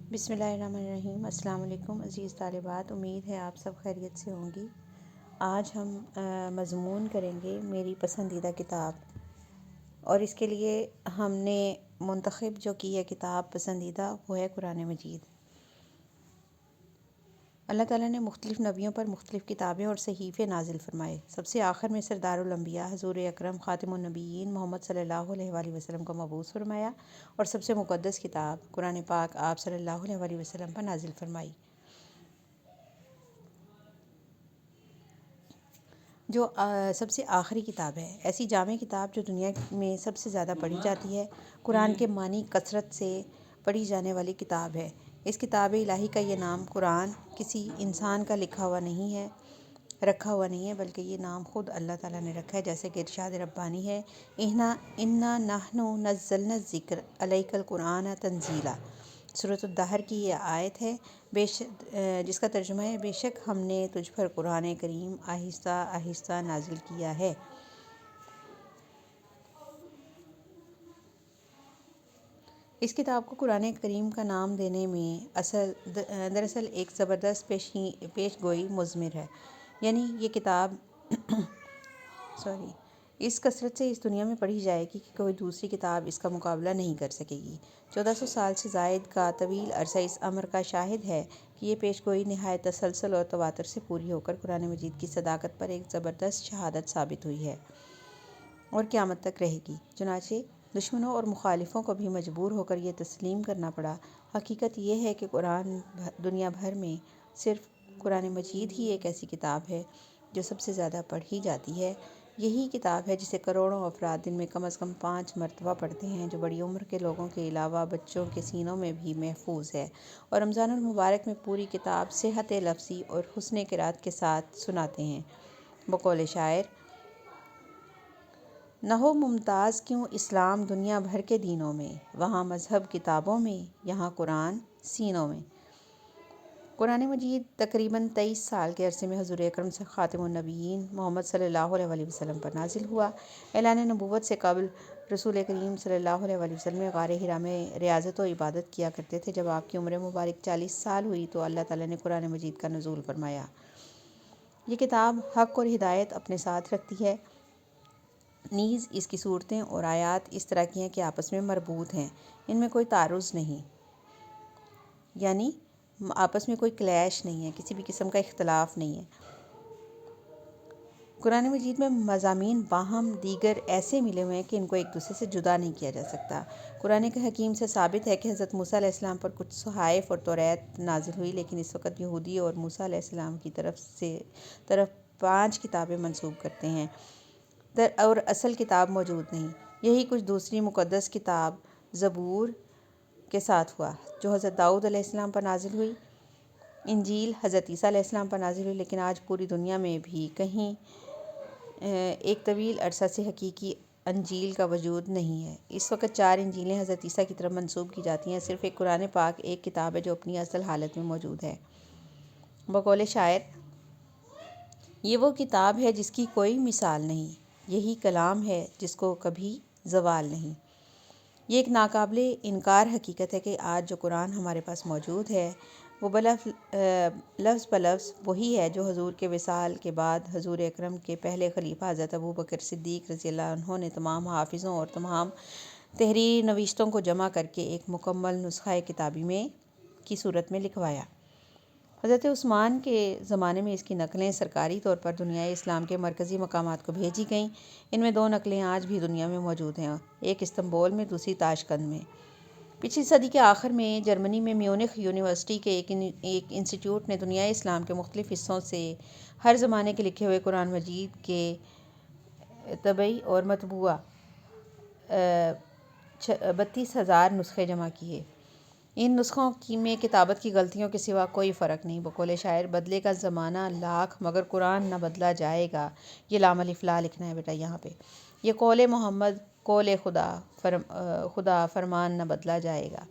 بسم اللہ الرحمن الرحیم۔ السلام علیکم عزیز طالبات، امید ہے آپ سب خیریت سے ہوں گی۔ آج ہم مضمون کریں گے میری پسندیدہ کتاب، اور اس کے لیے ہم نے منتخب جو کی ہے کتاب پسندیدہ وہ ہے قرآن مجید۔ اللہ تعالیٰ نے مختلف نبیوں پر مختلف کتابیں اور صحیفے نازل فرمائے۔ سب سے آخر میں سردار الانبیاء حضور اکرم خاتم النبیین محمد صلی اللہ علیہ وآلہ وسلم کو مبعوث فرمایا، اور سب سے مقدس کتاب قرآن پاک آپ صلی اللہ علیہ وآلہ وسلم پر نازل فرمائی، جو سب سے آخری کتاب ہے، ایسی جامع کتاب جو دنیا میں سب سے زیادہ پڑھی جاتی ہے۔ قرآن کے معنی کثرت سے پڑھی جانے والی کتاب ہے۔ اس کتاب الہی کا یہ نام قرآن کسی انسان کا رکھا ہوا نہیں ہے، بلکہ یہ نام خود اللہ تعالیٰ نے رکھا ہے، جیسے کہ ارشاد ربانی ہے، اِنَّا نَحْنُ نَزَّلْنَا الذِّکْرَ عَلَيْکَ الْقُرْآنَ تَنزِیلًا۔ سورۃ الدہر کی یہ آیت ہے، جس کا ترجمہ ہے بے شک ہم نے تجھ پر قرآن کریم آہستہ آہستہ نازل کیا ہے۔ اس کتاب کو قرآن کریم کا نام دینے میں دراصل ایک زبردست پیش گوئی مضمر ہے، یعنی یہ کتاب اس کثرت سے اس دنیا میں پڑھی جائے گی کہ کوئی دوسری کتاب اس کا مقابلہ نہیں کر سکے گی۔ 1400 سال سے زائد کا طویل عرصہ اس امر کا شاہد ہے کہ یہ پیش گوئی نہایت تسلسل اور تواتر سے پوری ہو کر قرآن مجید کی صداقت پر ایک زبردست شہادت ثابت ہوئی ہے اور قیامت تک رہے گی۔ چنانچہ دشمنوں اور مخالفوں کو بھی مجبور ہو کر یہ تسلیم کرنا پڑا۔ حقیقت یہ ہے کہ دنیا بھر میں صرف قرآن مجید ہی ایک ایسی کتاب ہے جو سب سے زیادہ پڑھی جاتی ہے۔ یہی کتاب ہے جسے کروڑوں افراد دن میں کم از کم 5 مرتبہ پڑھتے ہیں، جو بڑی عمر کے لوگوں کے علاوہ بچوں کے سینوں میں بھی محفوظ ہے، اور رمضان المبارک میں پوری کتاب صحت لفظی اور حسن قرأت کے ساتھ سناتے ہیں۔ بقول شاعر، نہ ہو ممتاز کیوں اسلام دنیا بھر کے دینوں میں، وہاں مذہب کتابوں میں، یہاں قرآن سینوں میں۔ قرآن مجید تقریباً 23 سال کے عرصے میں حضور اکرم خاتم النبیین محمد صلی اللہ علیہ وآلہ وسلم پر نازل ہوا۔ اعلان نبوت سے قبل رسول کریم صلی اللہ علیہ وآلہ وسلم غار حرا میں ریاضت و عبادت کیا کرتے تھے۔ جب آپ کی عمر مبارک 40 سال ہوئی تو اللہ تعالیٰ نے قرآن مجید کا نزول فرمایا۔ یہ کتاب حق اور ہدایت اپنے ساتھ رکھتی ہے، نیز اس کی صورتیں اور آیات اس طرح کی ہیں کہ آپس میں مربوط ہیں، ان میں کوئی تعارض نہیں، یعنی آپس میں کوئی کلیش نہیں ہے، کسی بھی قسم کا اختلاف نہیں ہے۔ قرآن مجید میں مضامین باہم دیگر ایسے ملے ہوئے ہیں کہ ان کو ایک دوسرے سے جدا نہیں کیا جا سکتا۔ قرآن حکیم سے ثابت ہے کہ حضرت موسیٰ علیہ السلام پر کچھ صحائف اور توریت نازل ہوئی، لیکن اس وقت یہودی اور موسیٰ علیہ السلام کی طرف 5 کتابیں منسوب کرتے ہیں اور اصل کتاب موجود نہیں۔ یہی کچھ دوسری مقدس کتاب زبور کے ساتھ ہوا، جو حضرت داؤد علیہ السلام پر نازل ہوئی۔ انجیل حضرت عیسیٰ علیہ السلام پر نازل ہوئی، لیکن آج پوری دنیا میں بھی کہیں ایک طویل عرصہ سے حقیقی انجیل کا وجود نہیں ہے۔ اس وقت 4 انجیلیں حضرت عیسیٰ کی طرف منسوب کی جاتی ہیں، صرف ایک قرآن پاک ایک کتاب ہے جو اپنی اصل حالت میں موجود ہے۔ بقول شاعر، یہ وہ کتاب ہے جس کی کوئی مثال نہیں، یہی کلام ہے جس کو کبھی زوال نہیں۔ یہ ایک ناقابل انکار حقیقت ہے کہ آج جو قرآن ہمارے پاس موجود ہے وہ لفظ بلفظ وہی ہے جو حضور کے وصال کے بعد حضور اکرم کے پہلے خلیفہ حضرت ابوبکر صدیق رضی اللہ عنہ نے تمام حافظوں اور تمام تحریر نویسوں کو جمع کر کے ایک مکمل نسخہ کتابی کی صورت میں لکھوایا۔ حضرت عثمان کے زمانے میں اس کی نقلیں سرکاری طور پر دنیائے اسلام کے مرکزی مقامات کو بھیجی گئیں۔ ان میں 2 نقلیں آج بھی دنیا میں موجود ہیں، ایک استنبول میں، دوسری تاشقند میں۔ پچھلی صدی کے آخر میں جرمنی میں میونخ یونیورسٹی کے ایک انسٹیٹیوٹ نے دنیائے اسلام کے مختلف حصوں سے ہر زمانے کے لکھے ہوئے قرآن مجید کے طبعی اور مطبوع 32,000 نسخے جمع کیے۔ ان نسخوں میں کتابت کی غلطیوں کے سوا کوئی فرق نہیں۔ بقول شاعر، بدلے کا زمانہ لاکھ مگر قرآن نہ بدلا جائے گا۔ یہ لام الف لا لکھنا ہے بیٹا یہاں پہ۔ یہ قول محمد، قول خدا، فرمان نہ بدلا جائے گا۔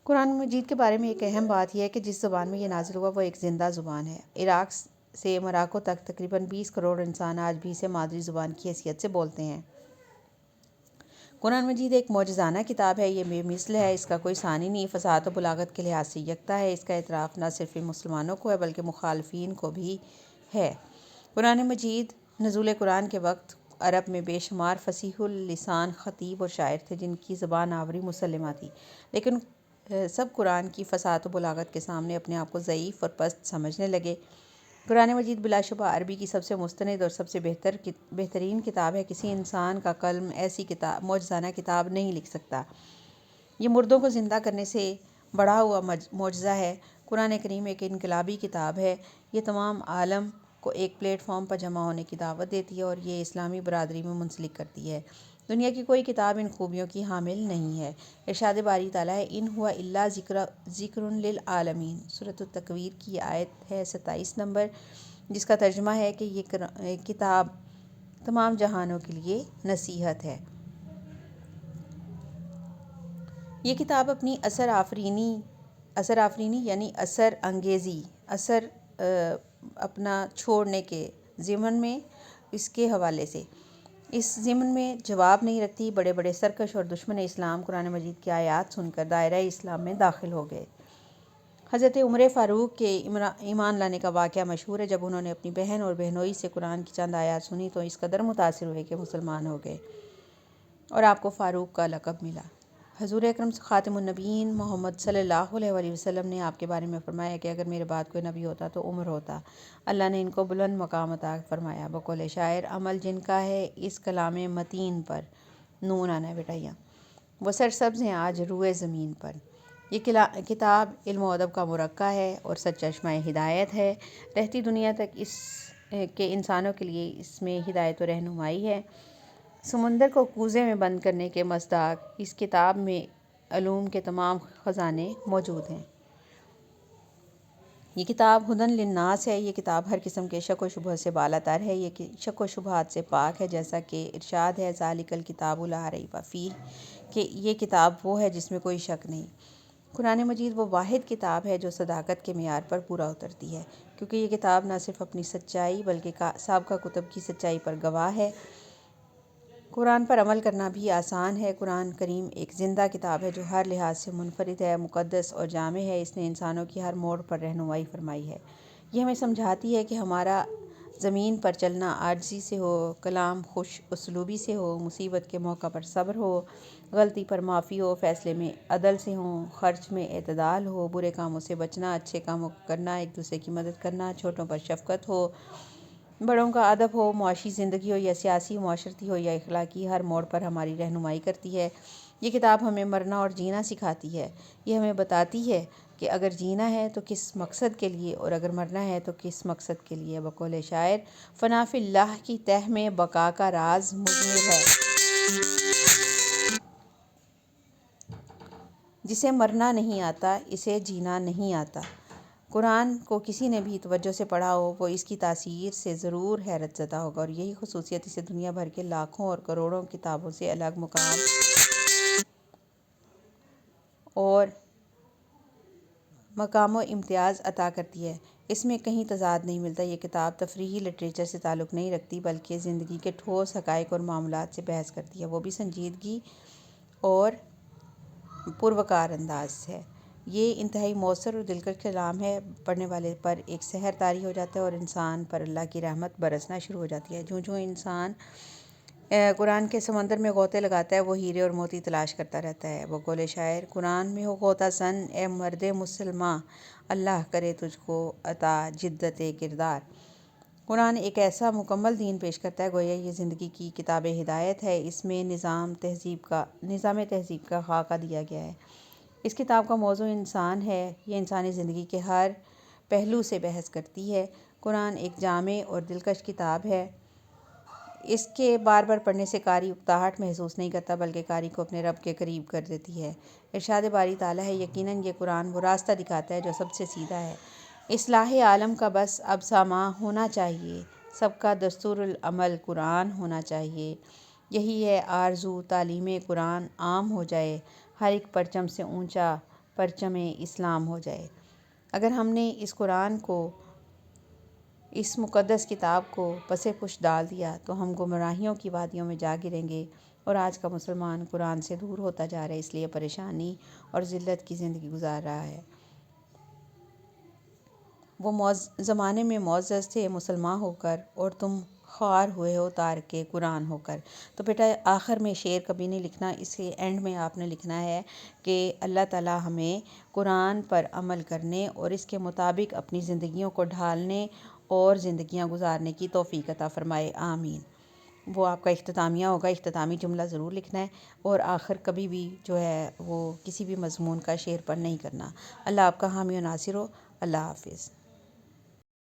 قرآن مجید کے بارے میں ایک اہم بات یہ ہے کہ جس زبان میں یہ نازل ہوا وہ ایک زندہ زبان ہے۔ عراق سے موراکو تک تقریباً 20 کروڑ انسان آج بھی اسے مادری زبان کی حیثیت سے بولتے ہیں۔ قرآن مجید ایک معجزانہ کتاب ہے، یہ بے مثل ہے، اس کا کوئی ثانی نہیں، فصاحت و بلاغت کے لحاظ سے یکتا ہے، اس کا اعتراف نہ صرف مسلمانوں کو ہے بلکہ مخالفین کو بھی ہے۔ قرآن مجید نزول قرآن کے وقت عرب میں بے شمار فصیح اللسان خطیب اور شاعر تھے جن کی زبان آوری مسلمہ تھی، لیکن سب قرآن کی فصاحت و بلاغت کے سامنے اپنے آپ کو ضعیف اور پست سمجھنے لگے۔ قرآن مجید بلا شبہ عربی کی سب سے مستند اور سب سے بہترین کتاب ہے۔ کسی انسان کا قلم ایسی معجزانہ کتاب نہیں لکھ سکتا۔ یہ مردوں کو زندہ کرنے سے بڑھا ہوا معجزہ ہے۔ قرآن کریم ایک انقلابی کتاب ہے، یہ تمام عالم کو ایک پلیٹ فارم پر جمع ہونے کی دعوت دیتی ہے اور یہ اسلامی برادری میں منسلک کرتی ہے۔ دنیا کی کوئی کتاب ان خوبیوں کی حامل نہیں ہے۔ ارشاد باری تعالیٰ ہے، ان ہوا الا ذکر للعالمین، سورۃ التکویر کی آیت ہے 27 نمبر، جس کا ترجمہ ہے کہ یہ کتاب تمام جہانوں کے لیے نصیحت ہے۔ یہ کتاب اپنی اثر آفرینی یعنی اثر انگیزی، اثر اپنا چھوڑنے کے ضمن میں اس کے حوالے سے اس ضمن میں جواب نہیں رکھتی۔ بڑے بڑے سرکش اور دشمن اسلام قرآن مجید کی آیات سن کر دائرہ اسلام میں داخل ہو گئے۔ حضرت عمر فاروق کے ایمان لانے کا واقعہ مشہور ہے۔ جب انہوں نے اپنی بہن اور بہنوئی سے قرآن کی چند آیات سنی تو اس قدر متاثر ہوئے کہ مسلمان ہو گئے اور آپ کو فاروق کا لقب ملا۔ حضور اکرم خاتم النبیین محمد صلی اللہ علیہ وآلہ وسلم نے آپ کے بارے میں فرمایا کہ اگر میرے بعد کوئی نبی ہوتا تو عمر ہوتا۔ اللہ نے ان کو بلند مقام عطا فرمایا۔ بقول شاعر، عمل جن کا ہے اس کلام متین پر، نون آنا ہے بیٹا یہاں، وہ سرسبز ہیں آج روئے زمین پر۔ یہ کتاب علم و ادب کا مرقع ہے اور سرچشمہ ہدایت ہے۔ رہتی دنیا تک اس کے انسانوں کے لیے اس میں ہدایت و رہنمائی ہے۔ سمندر کو کوزے میں بند کرنے کے مصداق اس کتاب میں علوم کے تمام خزانے موجود ہیں۔ یہ کتاب ھدی للناس ہے۔ یہ کتاب ہر قسم کے شک و شبہ سے بالا تر ہے، یہ شک و شبہات سے پاک ہے، جیسا کہ ارشاد ہے ذالک الکتاب لا ریب فیہ، کہ یہ کتاب وہ ہے جس میں کوئی شک نہیں۔ قرآن مجید وہ واحد کتاب ہے جو صداقت کے معیار پر پورا اترتی ہے، کیونکہ یہ کتاب نہ صرف اپنی سچائی بلکہ سابقہ کتب کی سچائی پر گواہ ہے۔ قرآن پر عمل کرنا بھی آسان ہے۔ قرآن کریم ایک زندہ کتاب ہے جو ہر لحاظ سے منفرد ہے، مقدس اور جامع ہے۔ اس نے انسانوں کی ہر موڑ پر رہنمائی فرمائی ہے۔ یہ ہمیں سمجھاتی ہے کہ ہمارا زمین پر چلنا عاجزی سے ہو، کلام خوش اسلوبی سے ہو، مصیبت کے موقع پر صبر ہو، غلطی پر معافی ہو، فیصلے میں عدل سے ہوں، خرچ میں اعتدال ہو، برے کاموں سے بچنا، اچھے کاموں کو کرنا، ایک دوسرے کی مدد کرنا، چھوٹوں پر شفقت ہو، بڑوں کا ادب ہو، معاشی زندگی ہو یا سیاسی معاشرتی ہو یا اخلاقی، ہر موڑ پر ہماری رہنمائی کرتی ہے۔ یہ کتاب ہمیں مرنا اور جینا سکھاتی ہے۔ یہ ہمیں بتاتی ہے کہ اگر جینا ہے تو کس مقصد کے لیے اور اگر مرنا ہے تو کس مقصد کے لیے۔ بقول شاعر، فنا فی اللہ کی تہ میں بقا کا راز مضمر ہے۔ جسے مرنا نہیں آتا اسے جینا نہیں آتا۔ قرآن کو کسی نے بھی توجہ سے پڑھا ہو وہ اس کی تاثیر سے ضرور حیرت زدہ ہوگا، اور یہی خصوصیت اسے دنیا بھر کے لاکھوں اور کروڑوں کتابوں سے الگ مقام و امتیاز عطا کرتی ہے۔ اس میں کہیں تضاد نہیں ملتا۔ یہ کتاب تفریحی لٹریچر سے تعلق نہیں رکھتی بلکہ زندگی کے ٹھوس حقائق اور معاملات سے بحث کرتی ہے، وہ بھی سنجیدگی اور پروقار انداز ہے۔ یہ انتہائی مؤثر اور دلکش کلام ہے، پڑھنے والے پر ایک سحر طاری ہو جاتا ہے اور انسان پر اللہ کی رحمت برسنا شروع ہو جاتی ہے۔ جوں انسان قرآن کے سمندر میں غوطے لگاتا ہے وہ ہیرے اور موتی تلاش کرتا رہتا ہے۔ بقول شاعر، قرآن میں ہو غوطہ زن اے مرد مسلماں، اللہ کرے تجھ کو عطا جدت کردار۔ قرآن ایک ایسا مکمل دین پیش کرتا ہے گویا یہ زندگی کی کتاب ہدایت ہے۔ اس میں نظام تہذیب کا خاکہ دیا گیا ہے۔ اس کتاب کا موضوع انسان ہے، یہ انسانی زندگی کے ہر پہلو سے بحث کرتی ہے۔ قرآن ایک جامع اور دلکش کتاب ہے۔ اس کے بار بار پڑھنے سے قاری اکتاہٹ محسوس نہیں کرتا بلکہ قاری کو اپنے رب کے قریب کر دیتی ہے۔ ارشاد باری تعالیٰ ہے، یقیناً یہ قرآن وہ راستہ دکھاتا ہے جو سب سے سیدھا ہے۔ اصلاح عالم کا بس اب ساماں ہونا چاہیے، سب کا دستور العمل قرآن ہونا چاہیے۔ یہی ہے آرزو، تعلیم قرآن عام ہو جائے، ہر ایک پرچم سے اونچا پرچم اسلام ہو جائے۔ اگر ہم نے اس قرآن کو، اس مقدس کتاب کو پس پش ڈال دیا تو ہم گمراہیوں کی وادیوں میں جا گریں گے۔ اور آج کا مسلمان قرآن سے دور ہوتا جا رہا ہے، اس لیے پریشانی اور ذلت کی زندگی گزار رہا ہے۔ وہ زمانے میں معزز تھے مسلمان ہو کر، اور تم خوار ہوئے ہو تارک قرآن ہو کر۔ تو بیٹا آخر میں شعر کبھی نہیں لکھنا، اس کے اینڈ میں آپ نے لکھنا ہے کہ اللہ تعالیٰ ہمیں قرآن پر عمل کرنے اور اس کے مطابق اپنی زندگیوں کو ڈھالنے اور زندگیاں گزارنے کی توفیق عطا فرمائے، آمین۔ وہ آپ کا اختتامیہ ہوگا، اختتامی جملہ ضرور لکھنا ہے، اور آخر کبھی بھی جو ہے وہ کسی بھی مضمون کا شعر پر نہیں کرنا۔ اللہ آپ کا حامی و ناصر ہو۔ اللہ حافظ۔